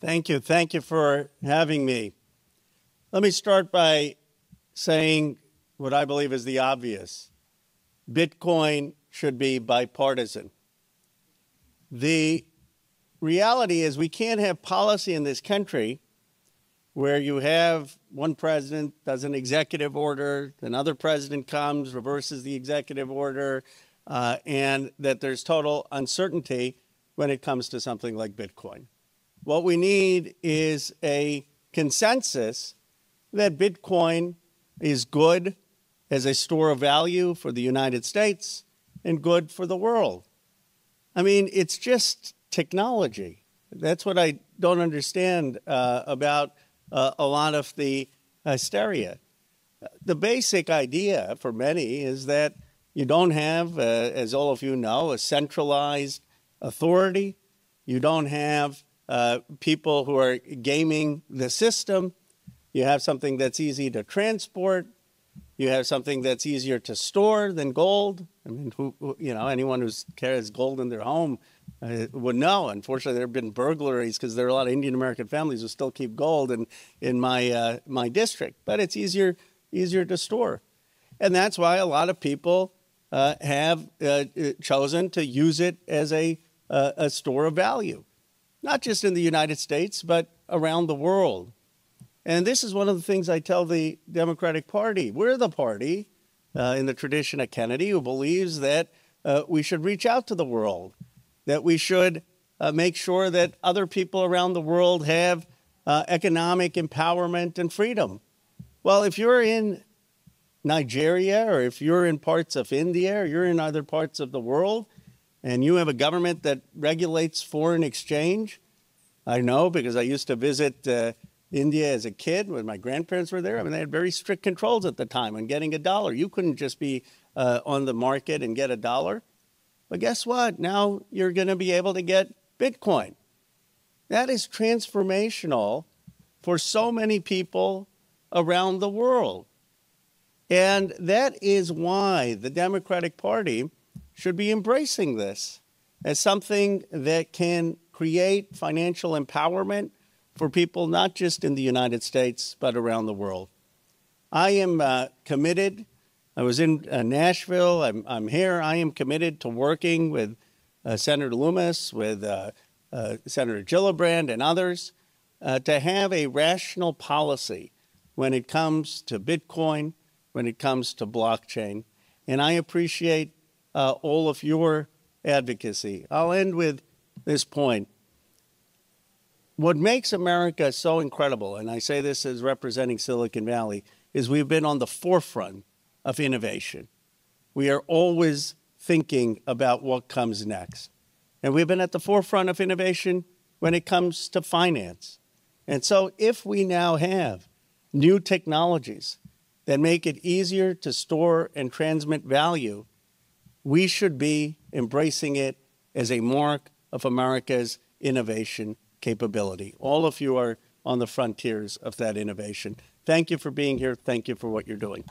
Thank you. Thank you for having me. Let me start by saying what I believe is the obvious. Bitcoin should be bipartisan. The reality is we can't have policy in this country where you have one president does an executive order, another president comes, reverses the executive order, and that there's total uncertainty when it comes to something like Bitcoin. What we need is a consensus that Bitcoin is good as a store of value for the United States and good for the world. I mean, it's just technology. That's what I don't understand about a lot of the hysteria. The basic idea for many is that you don't have, as all of you know, a centralized authority. You don't have people who are gaming the system. You have something that's easy to transport. You have something that's easier to store than gold. I mean, anyone who carries gold in their home would know. Unfortunately, there have been burglaries because there are a lot of Indian American families who still keep gold in my district. But it's easier to store, and that's why a lot of people have chosen to use it as a store of value, not just in the United States, but around the world. And this is one of the things I tell the Democratic Party. We're the party, in the tradition of Kennedy, who believes that we should reach out to the world, that we should make sure that other people around the world have economic empowerment and freedom. Well, if you're in Nigeria, or if you're in parts of India, or you're in other parts of the world, and you have a government that regulates foreign exchange, I know because I used to visit India as a kid when my grandparents were there. I mean, they had very strict controls at the time on getting a dollar. You couldn't just be on the market and get a dollar. But guess what? Now you're going to be able to get Bitcoin. That is transformational for so many people around the world. And that is why the Democratic Party should be embracing this as something that can create financial empowerment for people not just in the United States, but around the world. I am committed. I was in Nashville. I'm here. I am committed to working with Senator Loomis, with Senator Gillibrand and others to have a rational policy when it comes to Bitcoin, when it comes to blockchain. And I appreciate all of your advocacy. I'll end with this point. What makes America so incredible, and I say this as representing Silicon Valley, is we've been on the forefront of innovation. We are always thinking about what comes next. And we've been at the forefront of innovation when it comes to finance. And so if we now have new technologies that make it easier to store and transmit value, we should be embracing it as a mark of America's innovation capability. All of you are on the frontiers of that innovation. Thank you for being here. Thank you for what you're doing.